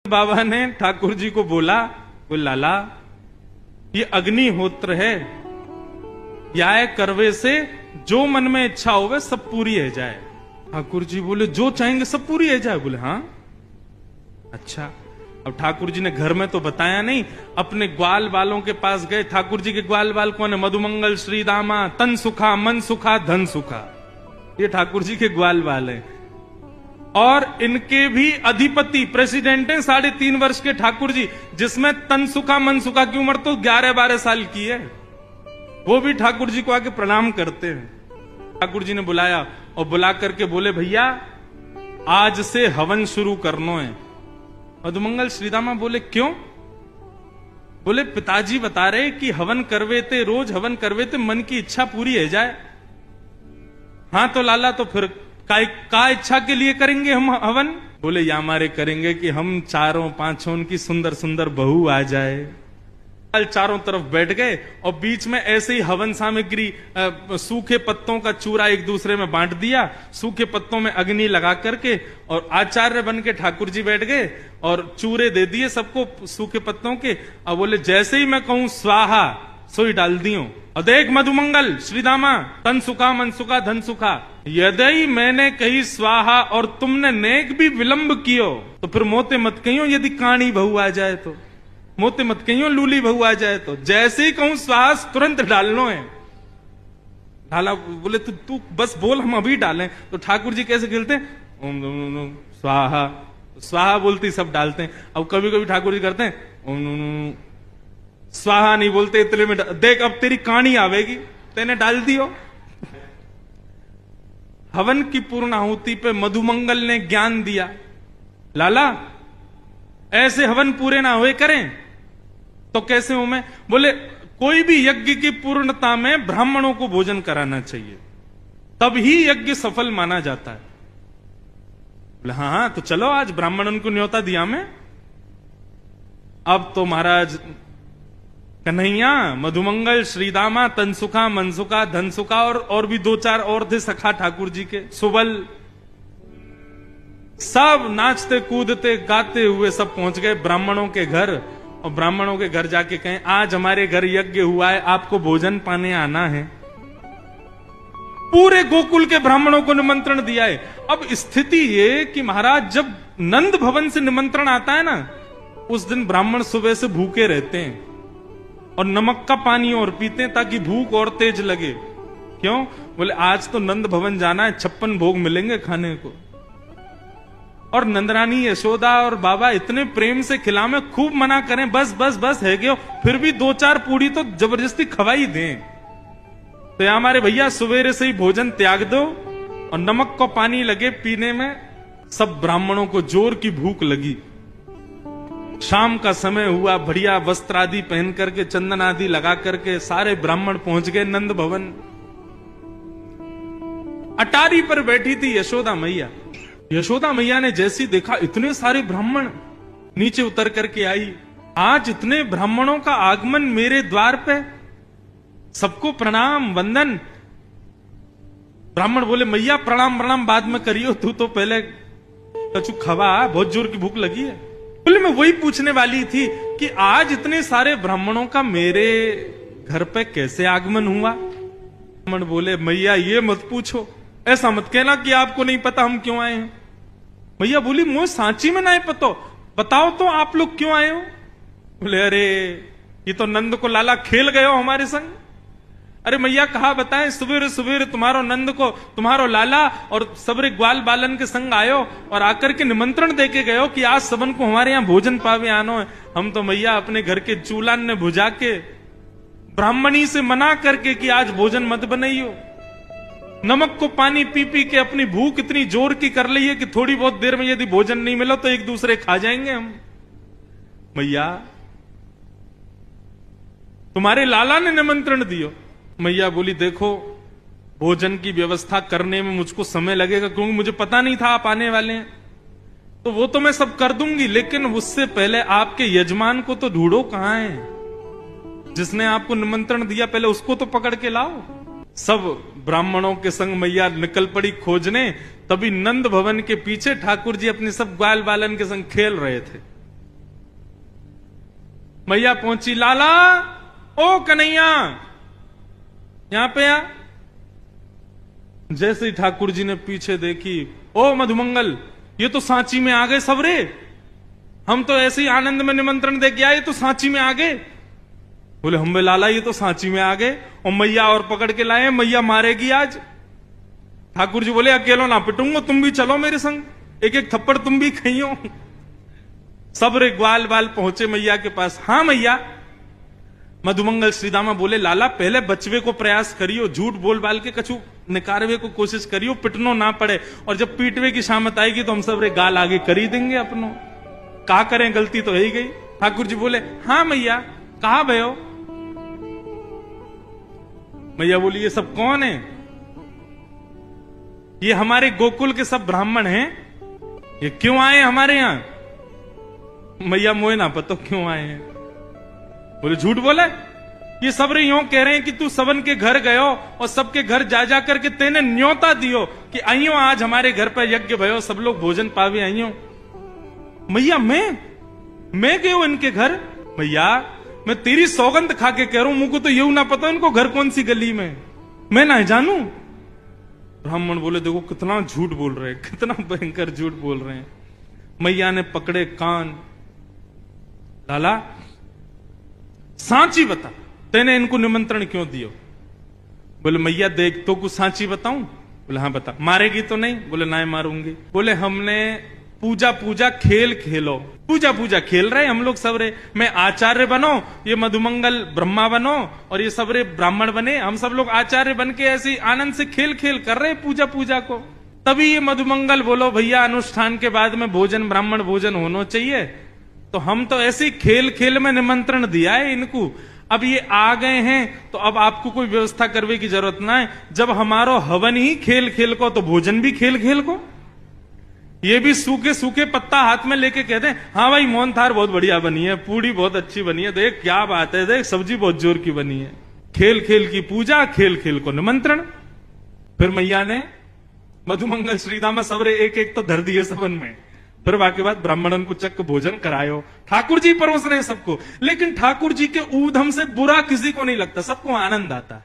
बाबा ने ठाकुर जी को बोला, बोल लाला ये अग्निहोत्र है, या करवे से जो मन में इच्छा होवे सब पूरी है जाए। ठाकुर जी बोले जो चाहेंगे सब पूरी है जाए। बोले हाँ अच्छा। अब ठाकुर जी ने घर में तो बताया नहीं, अपने ग्वाल बालों के पास गए। ठाकुर जी के ग्वाल बाल कौन है? मधुमंगल, श्रीदामा, तन सुखा, मन सुखा, धन सुखा, ये ठाकुर जी के ग्वाल बाल है। और इनके भी अधिपति प्रेसिडेंट हैं 3.5 वर्ष के ठाकुर जी, जिसमें तन सुखा मन सुखा की उम्र तो 11-12 साल की है। वो भी ठाकुर जी को आके प्रणाम करते हैं। ठाकुर जी ने बुलाया और बुला करके बोले भैया आज से हवन शुरू करना है। मधुमंगल श्रीदामा बोले क्यों? बोले पिताजी बता रहे कि हवन करवे थे, रोज हवन करवे थे, मन की इच्छा पूरी है जाए। हाँ तो लाला तो फिर का इच्छा के लिए करेंगे हम हवन? बोले या हमारे करेंगे कि हम चारों पांचों की सुंदर सुंदर बहू आ जाए। चारों तरफ बैठ गए और बीच में ऐसे ही हवन सामग्री सूखे पत्तों का चूरा एक दूसरे में बांट दिया, सूखे पत्तों में अग्नि लगा करके, और आचार्य बन के ठाकुर जी बैठ गए और चूरे दे दिए सबको सूखे पत्तों के। अब बोले जैसे ही मैं कहूं स्वाहा सोई डाल दियो। और देख मधुमंगल श्रीदामा, तन सुखा मन सुखा धन सुखा, यदि मैंने कही स्वाहा और तुमने नेक भी विलंब कियो तो फिर मोते मत कहियो यदि काणी बहू आ जाए तो, मोते मत कहियो लूली बहू आ जाए तो। जैसे ही कहूं श्वास तुरंत डालनो है। ढाला बोले तू बस बोल हम अभी डालें। तो ठाकुर जी कैसे खेलते हैं? ओम ओम स्वाहा, स्वाहा बोलते सब डालते हैं। अब कभी कभी ठाकुर जी करते हैं ओम स्वाहा नहीं बोलते, इतने में देख अब तेरी कहानी आवेगी, तेने डाल दियो। हवन की पूर्णाहुति पे मधुमंगल ने ज्ञान दिया, लाला ऐसे हवन पूरे ना हुए करें तो कैसे हूं मैं? बोले कोई भी यज्ञ की पूर्णता में ब्राह्मणों को भोजन कराना चाहिए, तभी यज्ञ सफल माना जाता है। बोले हाँ तो चलो आज ब्राह्मणों को न्योता दिया मैं। अब तो महाराज कन्हैया, मधुमंगल, श्रीदामा, तनसुखा, मनसुखा, धनसुखा और भी 2-4 और थे सखा ठाकुर जी के, सुबल, सब नाचते कूदते गाते हुए सब पहुंच गए ब्राह्मणों के घर। और ब्राह्मणों के घर जाके कहें आज हमारे घर यज्ञ हुआ है, आपको भोजन पाने आना है। पूरे गोकुल के ब्राह्मणों को निमंत्रण दिया है। अब स्थिति ये कि महाराज जब नंद भवन से निमंत्रण आता है ना, उस दिन ब्राह्मण सुबह से भूखे रहते हैं और नमक का पानी और पीते हैं ताकि भूख और तेज लगे। क्यों? बोले आज तो नंद भवन जाना है, 56 भोग मिलेंगे खाने को। और नंदरानी यशोदा और बाबा इतने प्रेम से खिलावे, खूब मना करें बस बस बस है गयो, फिर भी 2-4 पूड़ी तो जबरदस्ती खवाई दें। तो या हमारे भैया सवेरे से ही भोजन त्याग दो और नमक को पानी लगे पीने में। सब ब्राह्मणों को जोर की भूख लगी। शाम का समय हुआ, बढ़िया वस्त्र आदि पहन करके, चंदन आदि लगा करके सारे ब्राह्मण पहुंच गए नंद भवन। अटारी पर बैठी थी यशोदा मैया। यशोदा मैया ने जैसी देखा इतने सारे ब्राह्मण, नीचे उतर करके आई, आज इतने ब्राह्मणों का आगमन मेरे द्वार पे, सबको प्रणाम वंदन। ब्राह्मण बोले मैया प्रणाम प्रणाम बाद में करियो, तू तो पहले कछु खवा, बहुत जोर की भूख लगी है। बोले मैं वही पूछने वाली थी कि आज इतने सारे ब्राह्मणों का मेरे घर पे कैसे आगमन हुआ? ब्राह्मण बोले मैया ये मत पूछो, ऐसा मत कहना कि आपको नहीं पता हम क्यों आए हैं। मैया बोली मुझे सांची में नहीं पता, बताओ तो आप लोग क्यों आए हो? बोले अरे ये तो नंद को लाला खेल गए हो हमारे संग। अरे मैया कहा बताएं, सवेरे सवेरे तुम्हारो नंद को तुम्हारो लाला और सबरे ग्वाल बालन के संग आयो और आकर के निमंत्रण देके गयो कि आज सबन को हमारे यहाँ भोजन पावे आनो है। हम तो मैया अपने घर के चूल्हा ने बुझा के ब्राह्मणी से मना करके कि आज भोजन मत बनाइयो। नमक को पानी पी पी के अपनी भूख इतनी जोर की कर ली है कि थोड़ी बहुत देर में यदि भोजन नहीं मिला तो एक दूसरे खा जाएंगे हम। मैया तुम्हारे लाला ने निमंत्रण दियो। मैया बोली देखो भोजन की व्यवस्था करने में मुझको समय लगेगा, क्योंकि मुझे पता नहीं था आप आने वाले हैं। तो वो तो मैं सब कर दूंगी, लेकिन उससे पहले आपके यजमान को तो ढूंढो कहां है, जिसने आपको निमंत्रण दिया पहले उसको तो पकड़ के लाओ। सब ब्राह्मणों के संग मैया निकल पड़ी खोजने। तभी नंद भवन के पीछे ठाकुर जी अपने सब ग्वाल बालन के संग खेल रहे थे। मैया पहुंची, लाला ओ कन्हैया यहां पे आ। जैसे ही ठाकुर जी ने पीछे देखी, ओ मधुमंगल ये तो सांची में आ गए सबरे, हम तो ऐसे ही आनंद में निमंत्रण दे के आए, ये तो सांची में आ गए। बोले हम लाला ये तो सांची में आ गए, और मैया और पकड़ के लाए, मैया मारेगी आज। ठाकुर जी बोले अकेलो ना पिटूंगा, तुम भी चलो मेरे संग, एक एक थप्पड़ तुम भी खाइयो। सब रे ग्वाल बाल पहुंचे मैया के पास। हाँ मैया। मधुमंगल श्रीदामा बोले लाला पहले बचवे को प्रयास करियो, झूठ बोल बाल के कछु निकारवे को कोशिश करियो, पिटनो ना पड़े, और जब पीटवे की शामत आएगी तो हम सब रे गाल आगे कर ही देंगे अपनो, का करें गलती तो है ही गई। ठाकुर जी बोले हाँ मैया, कहा भयो। मैया बोली ये सब कौन है। ये हमारे गोकुल के सब ब्राह्मण हैं, ये क्यों आए हमारे यहां। मैया मोए ना पता क्यों आए हैं। बोले झूठ बोले, ये सब रे यूं कह रहे हैं कि तू सबन के घर गयो और सबके घर जा जा करके तेने न्योता दियो कि आइयो आज हमारे घर पर यज्ञ भयो, सब लोग भोजन पावे आइयो। मैया मैं गयो इनके घर। मैया मैं तेरी सौगंध खा के कह रहा हूं, मुझको तो यूं ना पता इनको घर कौन सी गली में, मैं ना जानू। ब्राह्मण बोले देखो कितना झूठ बोल रहे हैं, कितना भयंकर झूठ बोल रहे हैं। मैया ने पकड़े कान, लाला सांची बता तेने इनको निमंत्रण क्यों दियो। बोले मैया देख तो कुछ सांची बताऊं। बोले हाँ बता। मारेगी तो नहीं। बोले ना मारूंगी। बोले हमने पूजा खेल खेलो, पूजा खेल रहे हम लोग सब रे, मैं आचार्य बनो, ये मधुमंगल ब्रह्मा बनो, और ये सब रे ब्राह्मण बने, हम सब लोग आचार्य बन के ऐसे आनंद से खेल कर रहे पूजा को। तभी ये मधुमंगल बोलो भैया अनुष्ठान के बाद में भोजन ब्राह्मण भोजन होना चाहिए, तो हम तो ऐसे खेल में निमंत्रण दिया है इनको, अब ये आ गए हैं तो अब आपको कोई व्यवस्था करने की जरूरत ना है। जब हमारो हवन ही खेल को, तो भोजन भी खेल को। ये भी सूखे पत्ता हाथ में लेके कहते हैं हाँ भाई मोहन थार बहुत बढ़िया बनी है, पूड़ी बहुत अच्छी बनी है, देख क्या बात है, देख सब्जी बहुत जोर की बनी है। खेल की पूजा, खेल को निमंत्रण। फिर मैया ने मधुमंगल श्रीदामा सबरे एक एक तो धर दिए सबन में। फिर वाके बाद ब्राह्मणन को चक्क भोजन करायो। ठाकुर जी परोस रहे सबको, लेकिन ठाकुर जी के ऊधम से बुरा किसी को नहीं लगता, सबको आनंद आता है।